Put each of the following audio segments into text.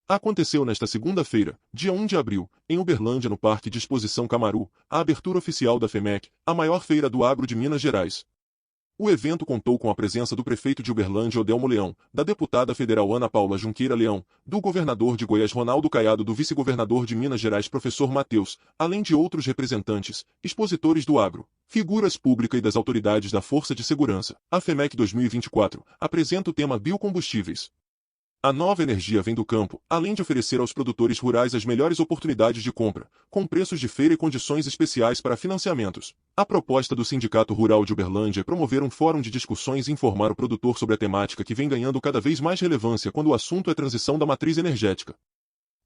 Aconteceu nesta segunda-feira, dia 1 de abril, em Uberlândia, no Parque de Exposição Camaru, a abertura oficial da FEMEC, a maior feira do agro de Minas Gerais. O evento contou com a presença do prefeito de Uberlândia, Odelmo Leão, da deputada federal Ana Paula Junqueira Leão, do governador de Goiás, Ronaldo Caiado, do vice-governador de Minas Gerais, professor Matheus, além de outros representantes, expositores do agro, figuras públicas e das autoridades da Força de Segurança. A FEMEC 2024 apresenta o tema Biocombustíveis. A nova energia vem do campo, além de oferecer aos produtores rurais as melhores oportunidades de compra, com preços de feira e condições especiais para financiamentos. A proposta do Sindicato Rural de Uberlândia é promover um fórum de discussões e informar o produtor sobre a temática que vem ganhando cada vez mais relevância quando o assunto é transição da matriz energética.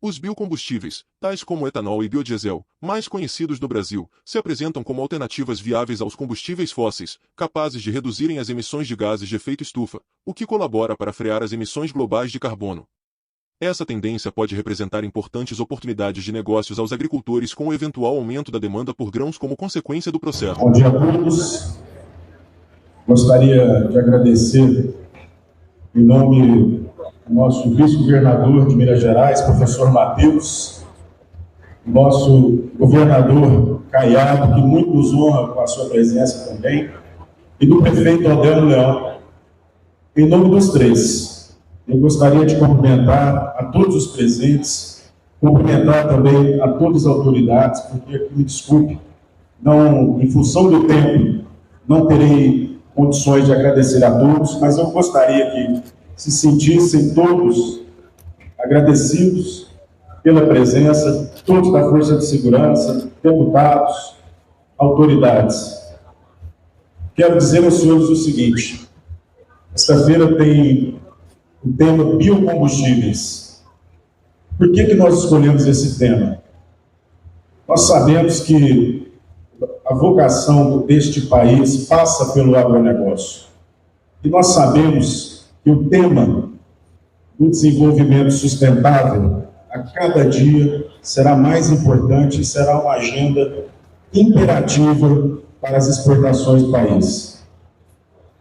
Os biocombustíveis, tais como o etanol e biodiesel, mais conhecidos no Brasil, se apresentam como alternativas viáveis aos combustíveis fósseis, capazes de reduzirem as emissões de gases de efeito estufa, o que colabora para frear as emissões globais de carbono. Essa tendência pode representar importantes oportunidades de negócios aos agricultores com o eventual aumento da demanda por grãos como consequência do processo. Bom dia a todos. Gostaria de agradecer em nome do nosso vice-governador de Minas Gerais, professor Matheus, nosso governador Caiado, que muito nos honra com a sua presença também, e do prefeito Odelmo Leão. Em nome dos três, eu gostaria de cumprimentar a todos os presentes, cumprimentar também a todas as autoridades, porque, me desculpe, não, em função do tempo, não terei condições de agradecer a todos, mas eu gostaria que se sentissem todos agradecidos pela presença, todos da Força de Segurança, deputados, autoridades. Quero dizer aos senhores o seguinte: esta feira tem o tema biocombustíveis. Por que nós escolhemos esse tema? Nós sabemos que a vocação deste país passa pelo agronegócio. E nós sabemos que o tema do desenvolvimento sustentável, a cada dia, será mais importante e será uma agenda imperativa para as exportações do país.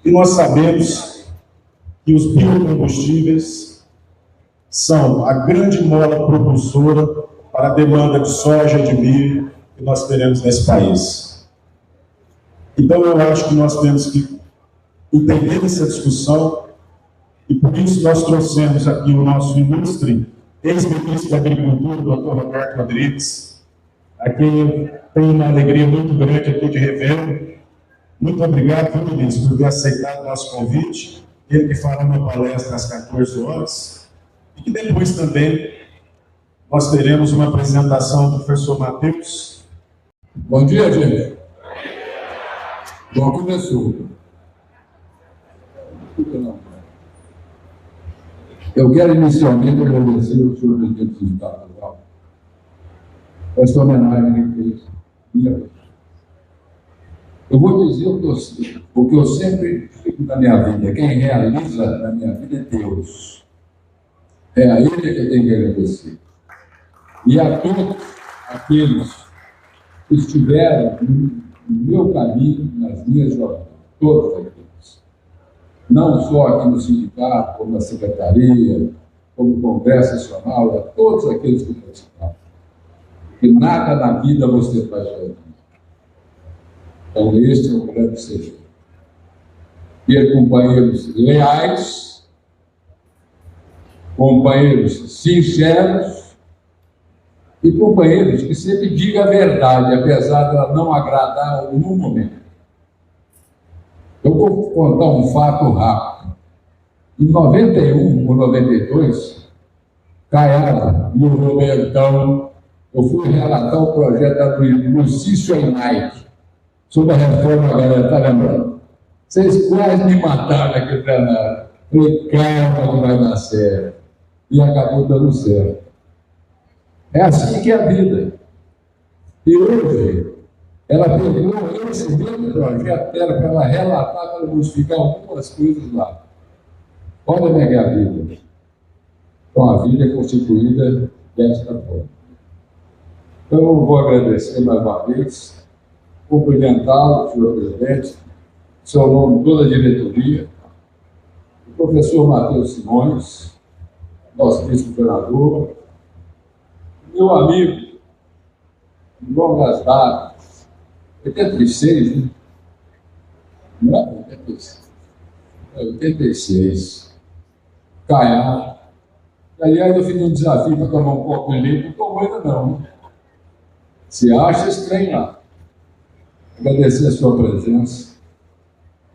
E nós sabemos que os biocombustíveis são a grande mola propulsora para a demanda de soja e de milho que nós teremos nesse país. Então, eu acho que nós temos que entender essa discussão, e por isso nós trouxemos aqui o nosso ilustre ex-ministro da Agricultura, o Dr. Roberto Rodrigues, a quem eu tenho uma alegria muito grande aqui de revê-lo. Muito obrigado, viu, ministro, por ter aceitado o nosso convite. Ele que fará uma palestra às 14 horas, e que depois também nós teremos uma apresentação do professor Matheus. Bom dia, gente. Bom, começou. Eu quero inicialmente agradecer ao senhor presidente do Estado Federal por esta homenagem que fez. Eu vou dizer o que eu sempre digo na minha vida: quem realiza na minha vida é Deus. É a Ele que eu tenho que agradecer. E a todos aqueles que estiveram no meu caminho, nas minhas jornadas, todos aqueles. Não só aqui no sindicato, como na secretaria, como no Congresso Nacional, a todos aqueles que participaram. Porque nada na vida você faz sozinho. Então, este é o grande segredo. Ter companheiros leais, companheiros sinceros e companheiros que sempre digam a verdade, apesar de ela não agradar em algum momento. Eu vou contar um fato rápido. Em 91 ou 92, Caiado e o Robertão, eu fui relatar o projeto do Lucício Einaik sobre a reforma agrária, está lembrando? Vocês quase me mataram aqui para nada. Falei, calma que vai dar certo. E acabou dando certo. É assim que é a vida. E hoje, ela pegou esse mesmo projeto dela para ela relatar, para modificar algumas coisas lá. Olha a minha vida. Então, a vida é constituída desta forma. Então, eu vou agradecer mais uma vez, cumprimentá-lo, senhor presidente, em seu nome, toda a diretoria, o professor Matheus Simões, nosso vice-governador, meu amigo, de longas datas, 86, né? Não é 86. É 86. Caiado. Aliás, eu fiz um desafio para tomar um copo de leite, não tomou ainda não, né? Se acha estranho lá. Agradecer a sua presença.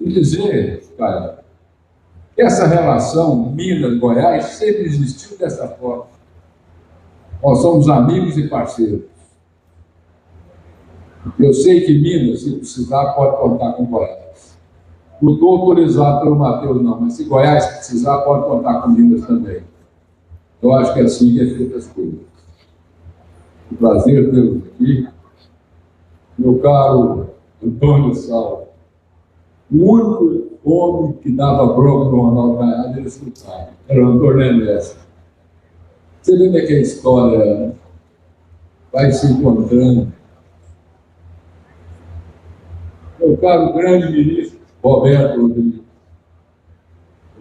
E dizer, Caiado, que essa relação Minas-Goiás sempre existiu dessa forma. Nós somos amigos e parceiros. Eu sei que Minas, se precisar, pode contar com Goiás. Não estou autorizado pelo Matheus, não, mas se Goiás precisar, pode contar com Minas também. Eu acho que é assim que é feita as coisas. Um prazer tê-los aqui. Meu caro Antônio Salvo, o único homem que dava bronca no Ronaldo Caiado, ele escutava. Era o Antônio Ernesto. Você vê como é que a história vai se encontrando. Meu caro grande ministro Roberto Rodrigues,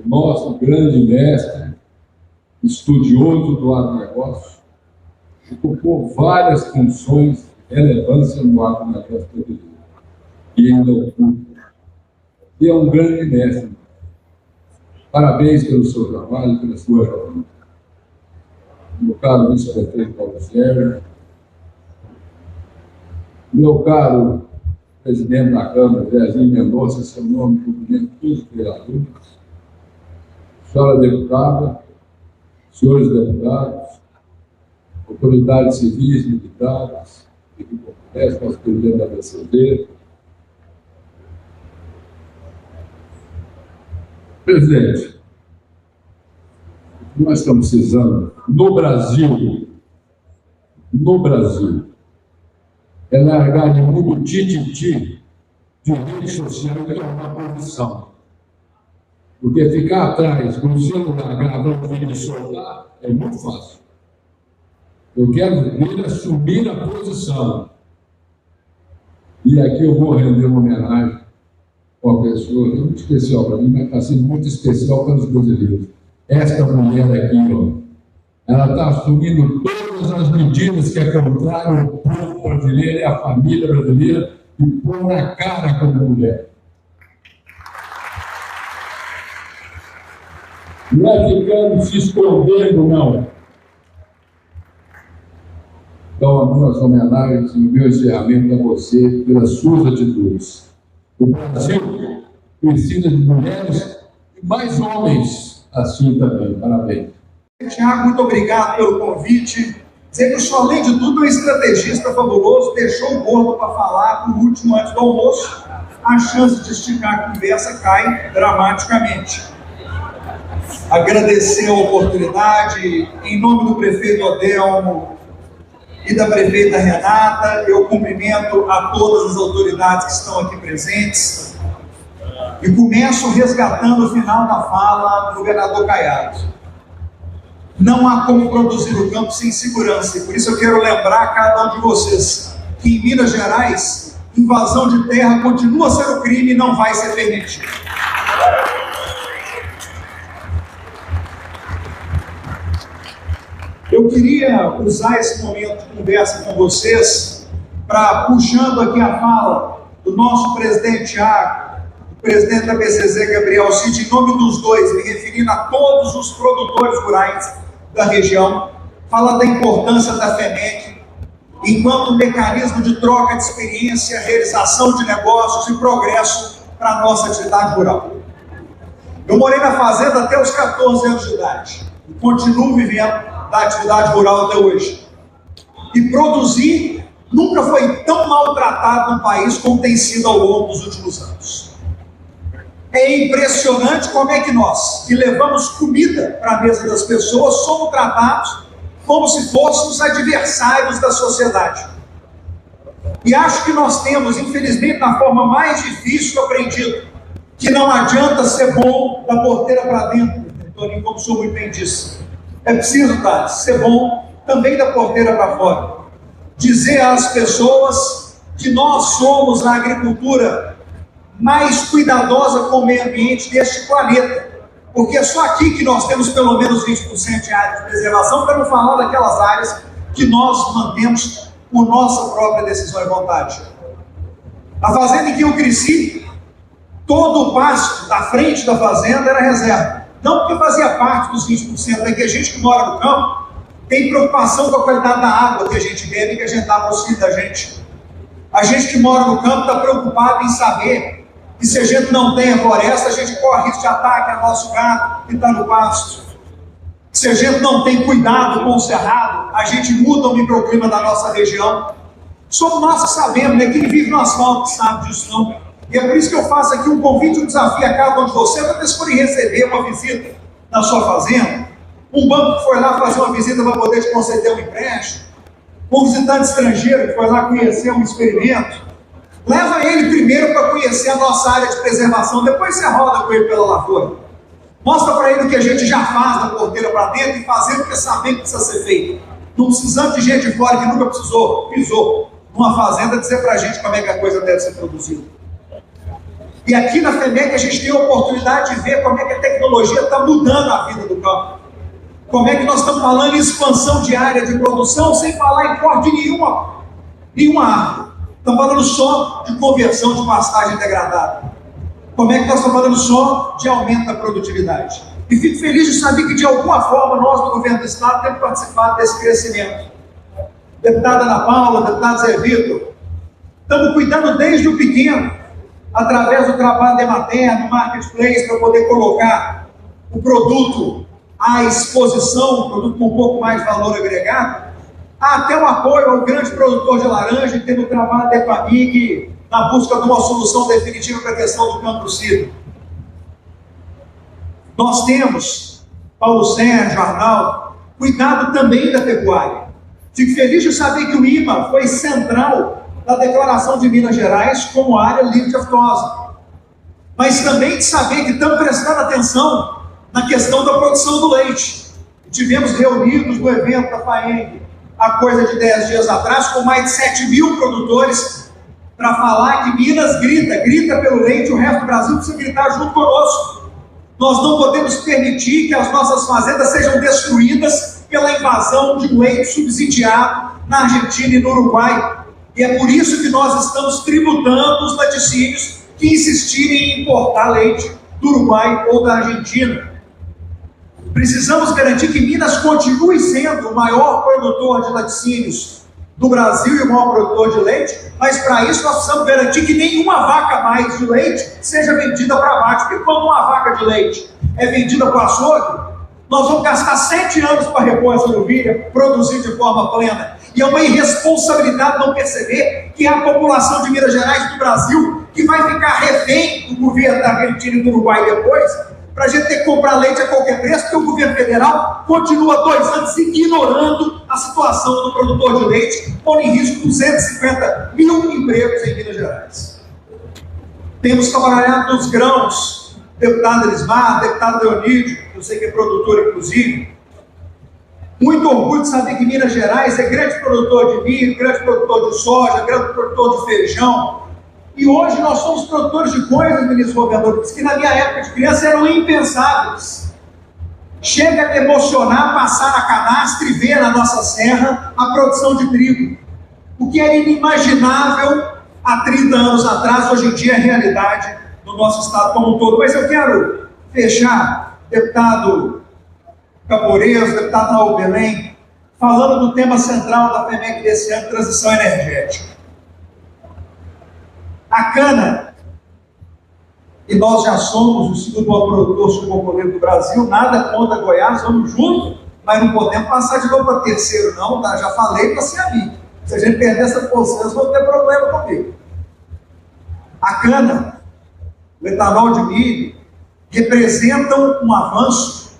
o nosso grande mestre, estudioso do agronegócio, ocupou várias funções de relevância no agronegócio brasileiro. E ainda ocupa. E é um grande mestre. Parabéns pelo seu trabalho, pela sua jornada. Meu caro vice-prefeito Paulo Sérgio, meu caro presidente da Câmara, Zezinho Mendonça, seu nome, cumprimento todos os vereadores, senhora deputada, senhores deputados, autoridades civis, militares, equipe política, nosso presidente da BCD. Presidente, nós estamos precisando, no Brasil, é largar de muito tititi de rede social e tomar posição. Porque ficar atrás com o celular gravando vídeo e soltar é muito fácil. Eu quero ver assumir a posição. E aqui eu vou render uma homenagem a uma pessoa muito especial para mim, mas está sendo muito especial para os brasileiros. Esta mulher aqui, ó, ela está assumindo todas as medidas que é contrário ao povo brasileiro e à família brasileira e põe na cara como mulher. Não é ficando se escondendo, não. Então, a minha homenagem e o meu encerramento a você pelas suas atitudes. O Brasil precisa de mulheres e mais homens assim também. Parabéns. Tiago, muito obrigado pelo convite. Dizer que o senhor, além de tudo, é um estrategista fabuloso, deixou o gordo para falar por último antes do almoço. A chance de esticar a conversa cai dramaticamente. Agradecer a oportunidade, em nome do prefeito Adelmo e da prefeita Renata, eu cumprimento a todas as autoridades que estão aqui presentes e começo resgatando o final da fala do governador Caiado. Não há como produzir o campo sem segurança, e por isso eu quero lembrar a cada um de vocês que em Minas Gerais, invasão de terra continua sendo crime e não vai ser permitido. Eu queria usar esse momento de conversa com vocês para, puxando aqui a fala do nosso presidente Tiago, do presidente da BCZ, Gabriel Cid, em nome dos dois, me referindo a todos os produtores rurais da região, falar da importância da FEMEC enquanto mecanismo de troca de experiência, realização de negócios e progresso para a nossa atividade rural. Eu morei na fazenda até os 14 anos de idade e continuo vivendo da atividade rural até hoje. E produzir nunca foi tão maltratado no país como tem sido ao longo dos últimos anos. É impressionante como é que nós, que levamos comida para a mesa das pessoas, somos tratados como se fôssemos adversários da sociedade. E acho que nós temos, infelizmente, na forma mais difícil aprendido, que não adianta ser bom da porteira para dentro, Toninho, como o senhor muito bem disse. É preciso, tá, ser bom também da porteira para fora. Dizer às pessoas que nós somos a agricultura mais cuidadosa com o meio ambiente deste planeta. porque é só aqui que nós temos pelo menos 20% de área de preservação, para não falar daquelas áreas que nós mantemos por nossa própria decisão e vontade. A fazenda em que eu cresci, todo o pasto da frente da fazenda era reserva. Não porque fazia parte dos 20%, é que a gente que mora no campo tem preocupação com a qualidade da água que a gente bebe e que a gente dá para os filhos da gente. A gente que mora no campo está preocupado em saber que se a gente não tem a floresta, a gente corre risco de ataque ao nosso gado que está no pasto. Se a gente não tem cuidado com o cerrado, a gente muda o microclima da nossa região. Somos nós que sabemos, né? Quem vive no asfalto sabe disso não. E é por isso que eu faço aqui um convite, um desafio a cada um de vocês, para vocês forem receber uma visita na sua fazenda. Um banco que foi lá fazer uma visita para poder te conceder um empréstimo. Um visitante estrangeiro que foi lá conhecer um experimento. Leva ele primeiro para conhecer a nossa área de preservação, depois você roda com ele pela lavoura. Mostra para ele o que a gente já faz da porteira para dentro e fazer o que sabemos que precisa ser feito. Não precisamos de gente de fora que nunca pisou numa fazenda dizer para a gente como é que a coisa deve ser produzida. E aqui na FEMEC a gente tem a oportunidade de ver como é que a tecnologia está mudando a vida do campo. Como é que nós estamos falando em expansão de área de produção sem falar em corte de nenhuma árvore. Estamos falando só de conversão de pastagem degradada. Como é que nós estamos falando só de aumento da produtividade? E fico feliz de saber que de alguma forma nós do governo do estado temos participado desse crescimento. Deputada Ana Paula, deputado Zé Vitor, estamos cuidando desde o pequeno, através do trabalho da Emater, do Marketplace, para poder colocar o produto à exposição, um produto com um pouco mais de valor agregado, até o apoio ao grande produtor de laranja, que tem o trabalho da Epamig na busca de uma solução definitiva para a questão do campo cítrico. Nós temos, Paulo Sérgio, Arnaldo, cuidado também da pecuária. Fico feliz de saber que o IMA foi central na declaração de Minas Gerais como área livre de aftosa. Mas também de saber que estamos prestando atenção na questão da produção do leite. Tivemos reunidos no evento da FAENG, há coisa de 10 dias atrás, com mais de 7 mil produtores, para falar que Minas grita pelo leite, o resto do Brasil precisa gritar junto conosco. Nós não podemos permitir que as nossas fazendas sejam destruídas pela invasão de leite subsidiado na Argentina e no Uruguai. E é por isso que nós estamos tributando os laticínios que insistirem em importar leite do Uruguai ou da Argentina. Precisamos garantir que Minas continue sendo o maior produtor de laticínios do Brasil e o maior produtor de leite, mas para isso nós precisamos garantir que nenhuma vaca mais de leite seja vendida para baixo, porque quando uma vaca de leite é vendida para o açougue, nós vamos gastar 7 anos para repor essa novilha, produzir de forma plena. E é uma irresponsabilidade não perceber que é a população de Minas Gerais e do Brasil que vai ficar refém do governo da Argentina e do Uruguai depois, para a gente ter que comprar leite a qualquer preço, porque o governo federal continua 2 anos ignorando a situação do produtor de leite, pondo em risco 250 mil empregos em Minas Gerais. Temos trabalhado nos grãos, deputado Elismar, deputado Leonídio, que eu sei que é produtor inclusive. Muito orgulho de saber que Minas Gerais é grande produtor de milho, grande produtor de soja, grande produtor de feijão. E hoje nós somos produtores de coisas, ministro governador, que na minha época de criança eram impensáveis. Chega a emocionar passar na canastra e ver na nossa serra a produção de trigo. O que era inimaginável há 30 anos atrás, hoje em dia é realidade no nosso estado como um todo. Mas eu quero fechar, deputado Caporeso, deputado Raul Belém, falando do tema central da FEMEC desse ano, transição energética. A cana, e nós já somos o segundo maior produtor sucrocoleiro do Brasil, nada contra Goiás, vamos junto, mas não podemos passar de novo para terceiro não, tá? Já falei para ser amigo. Se a gente perder essa posição, vocês vão ter problema comigo. A cana, o etanol de milho, representam um avanço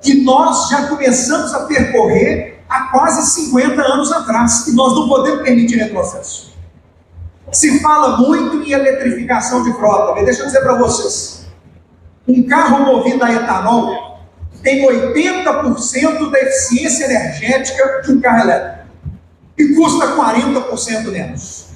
que nós já começamos a percorrer há quase 50 anos atrás, e nós não podemos permitir retrocesso. Se fala muito em eletrificação de frota, mas deixa eu dizer para vocês, um carro movido a etanol tem 80% da eficiência energética de um carro elétrico, e custa 40% menos.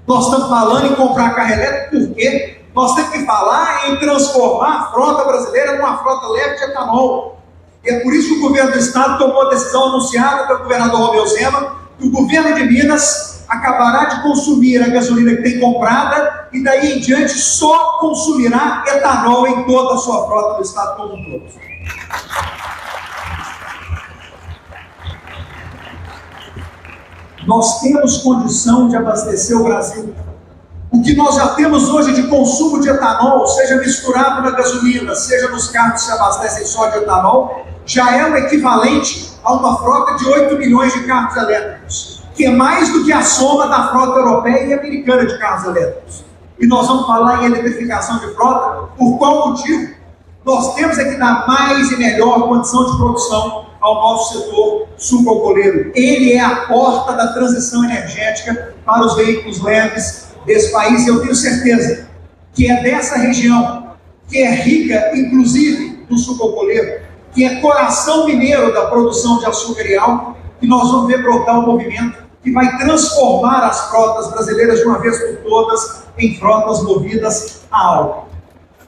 Nós estamos falando em comprar carro elétrico por quê? Nós temos que falar em transformar a frota brasileira numa frota leve de etanol. E é por isso que o governo do estado tomou a decisão anunciada pelo governador Romeu Zema, que o governo de Minas acabará de consumir a gasolina que tem comprada e daí em diante só consumirá etanol em toda a sua frota do estado como um todo. Nós temos condição de abastecer o Brasil. O que nós já temos hoje de consumo de etanol, seja misturado na gasolina, seja nos carros que se abastecem só de etanol, já é o equivalente a uma frota de 8 milhões de carros elétricos, que é mais do que a soma da frota europeia e americana de carros elétricos. E nós vamos falar em eletrificação de frota, por qual motivo? Nós temos que dar mais e melhor condição de produção ao nosso setor sucroalcooleiro. Ele é a porta da transição energética para os veículos leves desse país, e eu tenho certeza que é dessa região, que é rica, inclusive, do sucroalcooleiro, que é coração mineiro da produção de açúcar e álcool, que nós vamos ver brotar um movimento que vai transformar as frotas brasileiras de uma vez por todas em frotas movidas a álcool.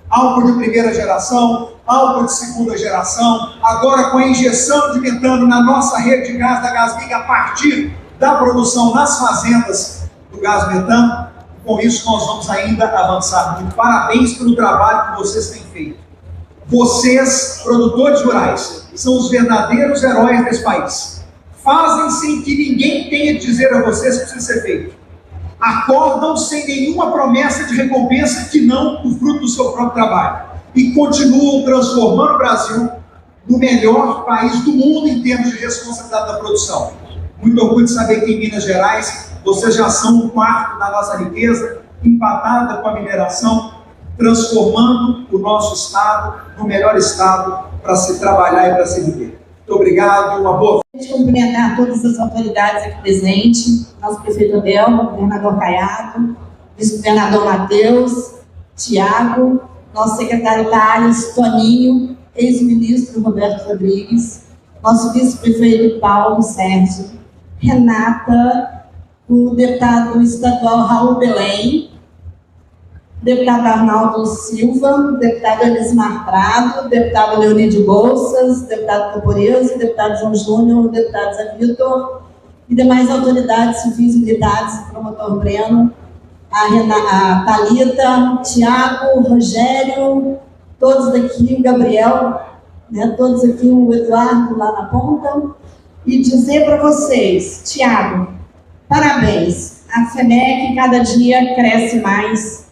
Álcool de primeira geração, álcool de segunda geração, agora com a injeção de metano na nossa rede de gás da Gasmig a partir da produção nas fazendas do gás metano. Com isso nós vamos ainda avançar muito. Parabéns pelo trabalho que vocês têm feito. Vocês, produtores rurais, são os verdadeiros heróis desse país. Fazem sem que ninguém tenha que dizer a vocês que precisa ser feito. Acordam sem nenhuma promessa de recompensa que não o fruto do seu próprio trabalho. E continuam transformando o Brasil no melhor país do mundo em termos de responsabilidade da produção. Muito orgulho de saber que em Minas Gerais vocês já são um quarto da nossa riqueza, empatada com a mineração, transformando o nosso estado no melhor estado para se trabalhar e para se viver. Muito obrigado e uma boa. Cumprimentar todas as autoridades aqui presentes, nosso prefeito Adelmo, governador Caiado, vice-governador Matheus, Tiago, nosso secretário Thales, Toninho, ex-ministro Roberto Rodrigues, nosso vice-prefeito Paulo Sérgio, Renata, o deputado estadual Raul Belém, deputado Arnaldo Silva, deputado Elismar Prado, deputado Leonídio Bolsas, deputado Camporese, deputado João Júnior, deputado Zé Vitor e demais autoridades civis, militares, o promotor Breno, a Thalita, Tiago, Rogério, todos daqui, o Gabriel, né, todos aqui, o Eduardo lá na ponta, e dizer para vocês, Tiago, parabéns, a FEMEC cada dia cresce mais,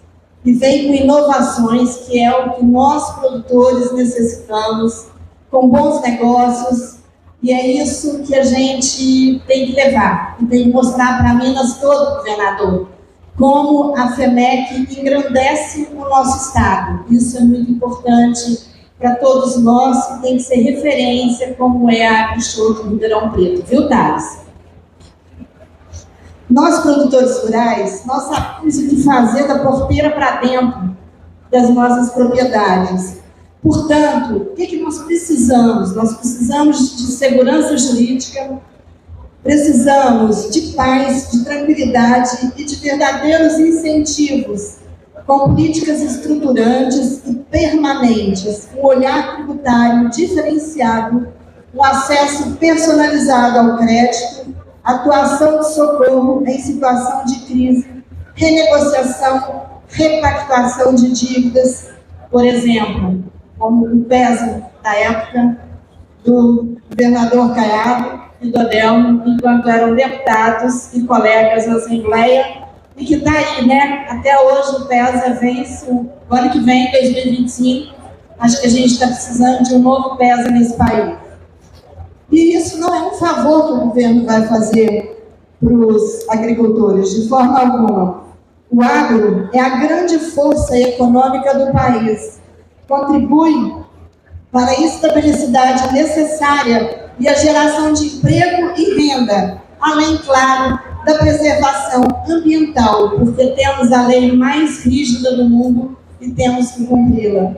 e vem com inovações, que é o que nós, produtores, necessitamos, com bons negócios, e é isso que a gente tem que levar, e tem que mostrar para Minas todo, governador, como a FEMEC engrandece o nosso estado. Isso é muito importante para todos nós, que tem que ser referência, como é a AgriShow de Ribeirão Preto, viu, Thales? Nós, produtores rurais, nós sabemos o que fazer da porteira para dentro das nossas propriedades. Portanto, o que nós precisamos? Nós precisamos de segurança jurídica, precisamos de paz, de tranquilidade e de verdadeiros incentivos, com políticas estruturantes e permanentes, um olhar tributário diferenciado, um acesso personalizado ao crédito, atuação de socorro em situação de crise, renegociação, repactuação de dívidas, por exemplo, como o peso da época do governador Caiado e do Adelmo, enquanto eram deputados e colegas na Assembleia, e que está aí, né? Até hoje o PESA vence, o ano que vem, 2025, acho que a gente está precisando de um novo PESA nesse país. E isso não é um favor que o governo vai fazer para os agricultores, de forma alguma. O agro é a grande força econômica do país, contribui para a estabilidade necessária e a geração de emprego e renda, além, claro, da preservação ambiental, porque temos a lei mais rígida do mundo e temos que cumpri-la.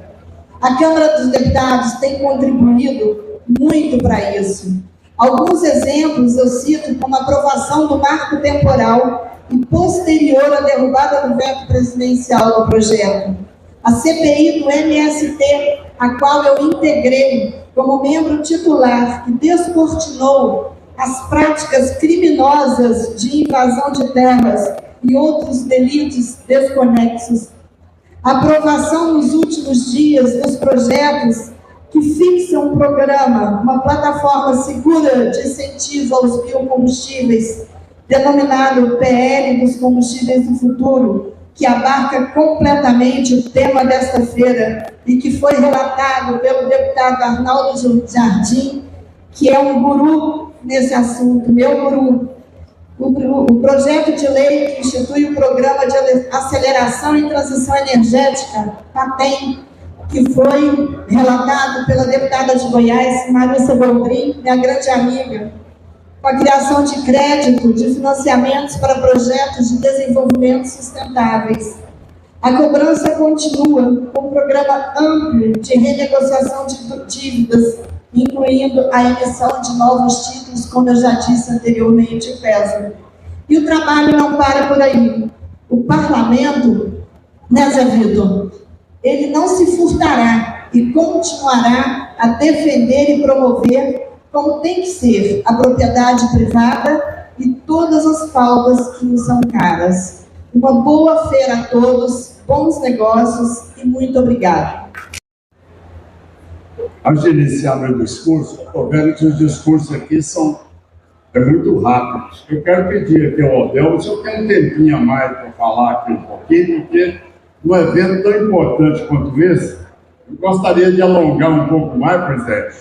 A Câmara dos Deputados tem contribuído muito para isso. Alguns exemplos eu cito como a aprovação do marco temporal e posterior à derrubada do veto presidencial do projeto, a CPI do MST, a qual eu integrei como membro titular, que descortinou as práticas criminosas de invasão de terras e outros delitos desconexos. A aprovação nos últimos dias dos projetos que fixam um programa, uma plataforma segura de incentivo aos biocombustíveis, denominado PL dos Combustíveis do Futuro, que abarca completamente o tema desta feira e que foi relatado pelo deputado Arnaldo Jardim, que é um guru nesse assunto, meu guru. O projeto de lei que institui o Programa de Aceleração e Transição Energética, PATEM, que foi relatado pela deputada de Goiás, Marissa Boldrin, minha grande amiga, com a criação de crédito de financiamentos para projetos de desenvolvimento sustentáveis. A cobrança continua com um programa amplo de renegociação de dívidas, incluindo a emissão de novos títulos, como eu já disse anteriormente, PESA. E o trabalho não para por aí. O parlamento, né, Zé Vitor, ele não se furtará e continuará a defender e promover, como tem que ser, a propriedade privada e todas as pautas que nos são caras. Uma boa feira a todos, bons negócios e muito obrigado. Antes de iniciar meu discurso, estou vendo que os discursos aqui são muito rápidos. Eu quero pedir aqui ao Odel, se eu quero um tempinho a mais para falar aqui um pouquinho, porque num evento tão importante quanto esse, eu gostaria de alongar um pouco mais, presidente,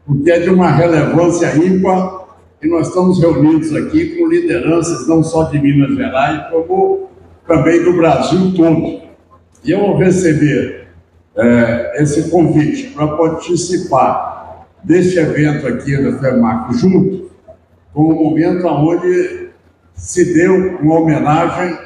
porque é de uma relevância ímpar e nós estamos reunidos aqui com lideranças não só de Minas Gerais, como também do Brasil todo. E eu vou receber esse convite para participar deste evento aqui da FEMAC junto, com um momento onde se deu uma homenagem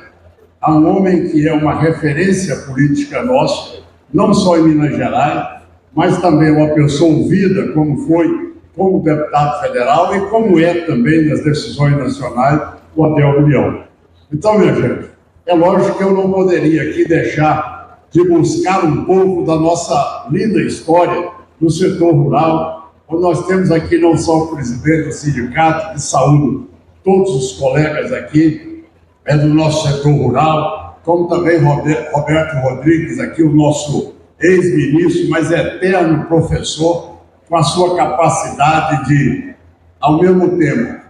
a um homem que é uma referência política nossa, não só em Minas Gerais, mas também uma pessoa ouvida, como foi como deputado federal e como é também nas decisões nacionais, o Odel Milhão. Então, minha gente, é lógico que eu não poderia aqui deixar de buscar um pouco da nossa linda história no setor rural, onde nós temos aqui não só o presidente do sindicato, que saúdo todos os colegas aqui do nosso setor rural, como também Roberto Rodrigues, aqui o nosso ex-ministro, mas eterno professor, com a sua capacidade de, ao mesmo tempo,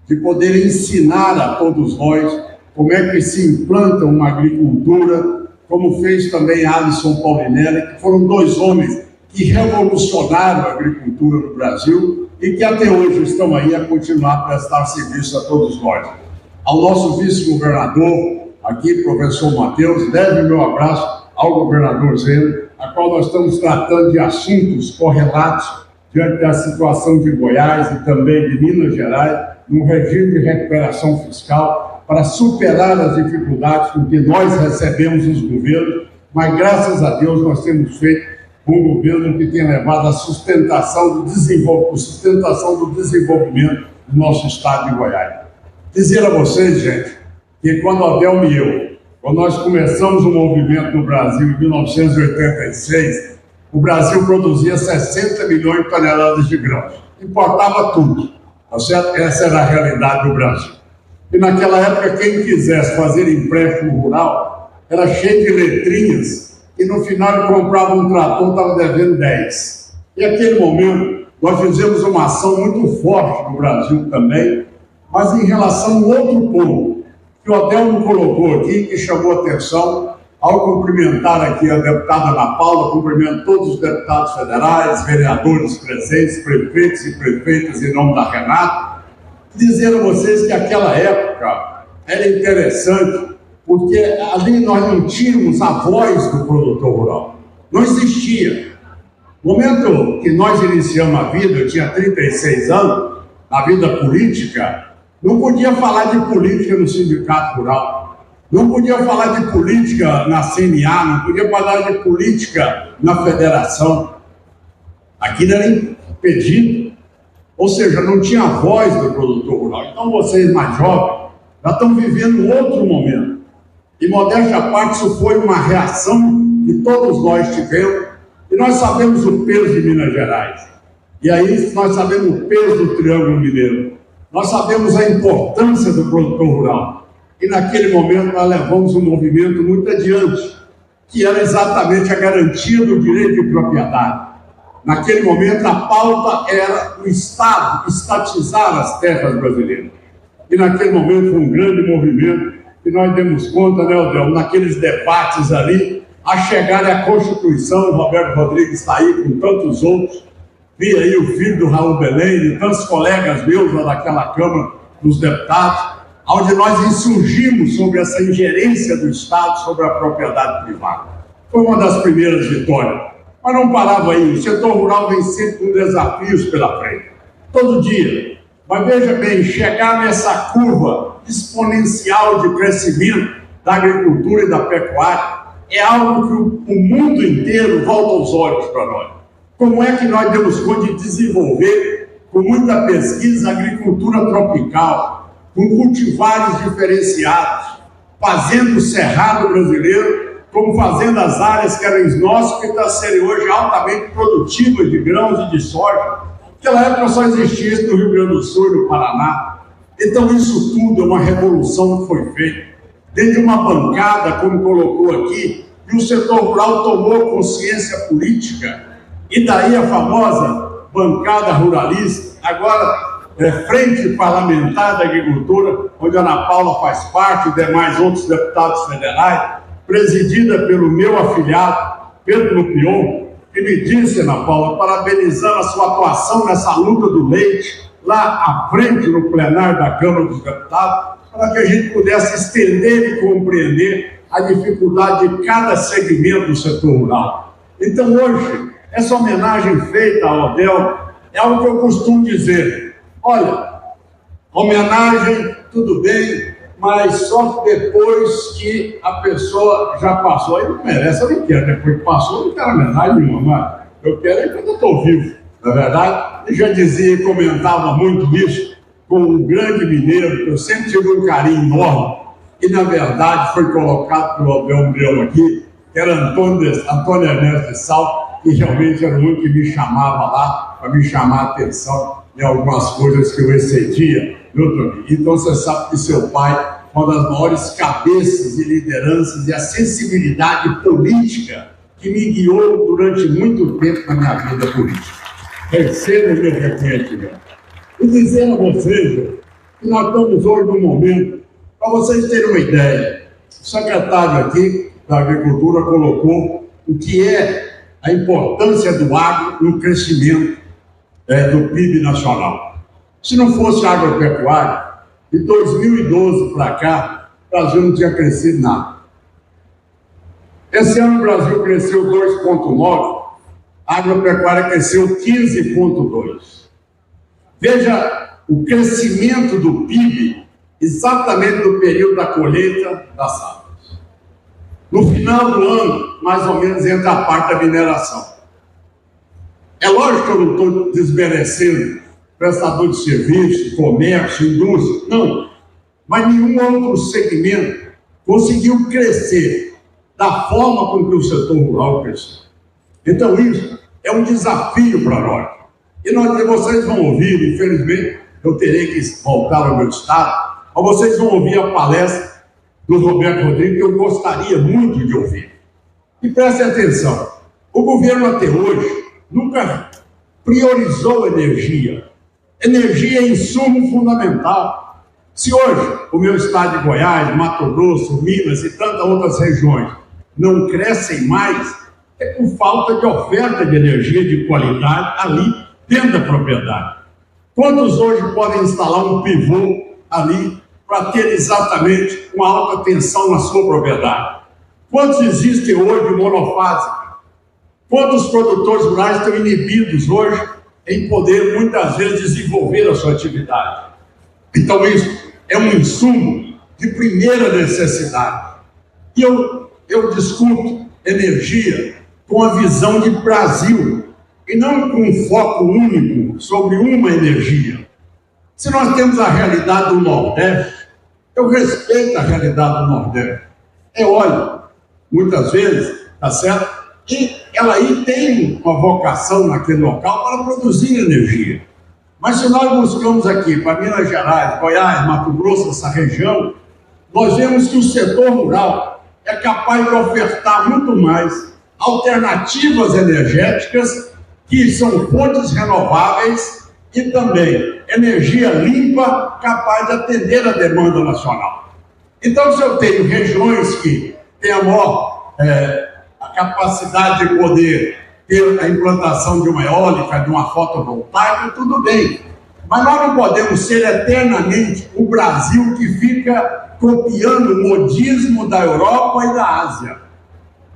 de poder ensinar a todos nós como é que se implanta uma agricultura, como fez também Alisson Paulinelli, que foram dois homens que revolucionaram a agricultura no Brasil e que até hoje estão aí a continuar a prestar serviço a todos nós. Ao nosso vice-governador, aqui, professor Matheus, leve meu abraço ao governador Zeno, a qual nós estamos tratando de assuntos correlatos diante da situação de Goiás e também de Minas Gerais, num regime de recuperação fiscal, para superar as dificuldades com que nós recebemos os governos, mas graças a Deus nós temos feito um governo que tem levado à sustentação do desenvolvimento do nosso estado de Goiás. Dizer a vocês, gente, que quando Odel e eu, quando nós começamos o movimento no Brasil em 1986, o Brasil produzia 60 milhões de toneladas de grãos, importava tudo, tá certo? Essa era a realidade do Brasil. E naquela época, quem quisesse fazer empréstimo rural, era cheio de letrinhas, e no final ele comprava um trator, estava devendo 10. E naquele momento, nós fizemos uma ação muito forte no Brasil também, mas em relação a outro ponto, que o Odel me colocou aqui, que chamou atenção, ao cumprimentar aqui a deputada Ana Paula, cumprimento todos os deputados federais, vereadores presentes, prefeitos e prefeitas em nome da Renata, dizer a vocês que aquela época era interessante, porque ali nós não tínhamos a voz do produtor rural. Não existia. No momento que nós iniciamos a vida, eu tinha 36 anos, na vida política, não podia falar de política no sindicato rural, não podia falar de política na CNA, não podia falar de política na federação. Aquilo era impedido. Ou seja, não tinha a voz do produtor rural. Então vocês mais jovens já estão vivendo outro momento. E modéstia à parte, isso foi uma reação e todos nós tivemos, e nós sabemos o peso de Minas Gerais. E aí nós sabemos o peso do Triângulo Mineiro. Nós sabemos a importância do produtor rural. E naquele momento nós levamos um movimento muito adiante, que era exatamente a garantia do direito de propriedade. Naquele momento a pauta era o Estado estatizar as terras brasileiras. E naquele momento foi um grande movimento, e nós demos conta, né, Odel, naqueles debates ali, a chegar à Constituição. O Roberto Rodrigues está aí com tantos outros, vi aí o filho do Raul Belém, e tantos colegas meus lá daquela Câmara dos Deputados, onde nós insurgimos sobre essa ingerência do Estado sobre a propriedade privada. Foi uma das primeiras vitórias. Mas não parava aí, o setor rural vem sempre com desafios pela frente, todo dia. Mas veja bem, chegar nessa curva exponencial de crescimento da agricultura e da pecuária é algo que o mundo inteiro volta os olhos para nós. Como é que nós demos conta de desenvolver, com muita pesquisa, a agricultura tropical, com cultivares diferenciados, fazendo o cerrado brasileiro, como fazendo as áreas que eram inóspitas serem hoje altamente produtivas de grãos e de soja. Naquela época só existia isso no Rio Grande do Sul e no Paraná. Então isso tudo é uma revolução que foi feita. Desde uma bancada, como colocou aqui, e o setor rural tomou consciência política, e daí a famosa bancada ruralista, agora Frente Parlamentar da Agricultura, onde a Ana Paula faz parte e demais outros deputados federais, presidida pelo meu afilhado, Pedro Lupion, que me disse, Ana Paula, parabenizando a sua atuação nessa luta do leite, lá à frente no plenário da Câmara dos Deputados, para que a gente pudesse estender e compreender a dificuldade de cada segmento do setor rural. Então hoje, essa homenagem feita ao Odel é algo que eu costumo dizer. Olha, homenagem, tudo bem, mas só depois que a pessoa já passou. Aí não merece, eu não quero. Depois que passou, eu não quero homenagem nenhuma, mas eu quero quando eu estou vivo. Na verdade, eu já dizia e comentava muito isso com um grande mineiro, que eu sempre tive um carinho enorme, e na verdade foi colocado pelo Odel Umbrião aqui, que era Antônio Ernesto de Sal, que realmente era o único que me chamava lá, para me chamar a atenção em algumas coisas que eu excedia. Então você sabe que seu pai, uma das maiores cabeças e lideranças e a sensibilidade política que me guiou durante muito tempo na minha vida política. Receba o meu reconhecimento. E dizer a vocês que nós estamos hoje num momento, para vocês terem uma ideia, o secretário aqui da Agricultura colocou o que é a importância do agro no crescimento do PIB nacional. Se não fosse agropecuária, de 2012 para cá, o Brasil não tinha crescido nada. Esse ano o Brasil cresceu 2,9%, a agropecuária cresceu 15,2%. Veja o crescimento do PIB exatamente no período da colheita das safras. No final do ano, mais ou menos, entra a parte da mineração. É lógico que eu não estou desmerecendo prestador de serviço, comércio, indústria, não. Mas nenhum outro segmento conseguiu crescer da forma com que o setor rural cresceu. Então isso é um desafio para nós. E vocês vão ouvir, infelizmente, eu terei que voltar ao meu estado, mas vocês vão ouvir a palestra do Roberto Rodrigues, que eu gostaria muito de ouvir. E prestem atenção, o governo até hoje nunca priorizou energia. Energia é insumo fundamental. Se hoje o meu estado de Goiás, Mato Grosso, Minas e tantas outras regiões não crescem mais, é por falta de oferta de energia de qualidade ali dentro da propriedade. Quantos hoje podem instalar um pivô ali para ter exatamente uma alta tensão na sua propriedade? Quantos existem hoje monofásicos? Quantos produtores rurais estão inibidos hoje em poder, muitas vezes, desenvolver a sua atividade? Então isso é um insumo de primeira necessidade. E eu discuto energia com a visão de Brasil, e não com um foco único sobre uma energia. Se nós temos a realidade do Nordeste, eu respeito a realidade do Nordeste. É óleo. Muitas vezes tá certo? E ela aí tem uma vocação naquele local para produzir energia. Mas se nós buscamos aqui para Minas Gerais, Goiás, Mato Grosso, essa região, nós vemos que o setor rural é capaz de ofertar muito mais alternativas energéticas, que são fontes renováveis e também energia limpa, capaz de atender a demanda nacional. Então, se eu tenho regiões que têm a maior a capacidade de poder ter a implantação de uma eólica, de uma fotovoltaica, tudo bem. Mas nós não podemos ser eternamente o Brasil que fica copiando o modismo da Europa e da Ásia.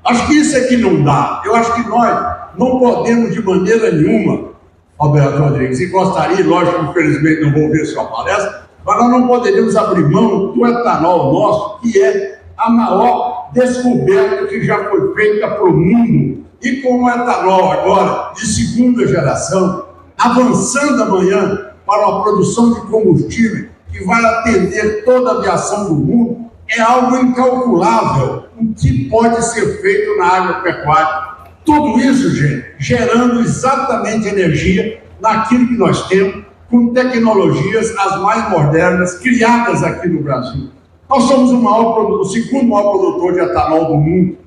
Acho que isso é que não dá. Eu acho que nós não podemos de maneira nenhuma, Roberto Rodrigues, e gostaria, lógico, infelizmente não vou ver sua palestra, mas nós não poderíamos abrir mão do etanol nosso, que é a maior descoberta que já foi feita para o mundo. E com o etanol agora de segunda geração, avançando amanhã para uma produção de combustível que vai atender toda a aviação do mundo, é algo incalculável o que pode ser feito na agropecuária. Tudo isso, gente, gerando exatamente energia naquilo que nós temos, com tecnologias as mais modernas, criadas aqui no Brasil. Nós somos o segundo maior produtor de etanol do mundo.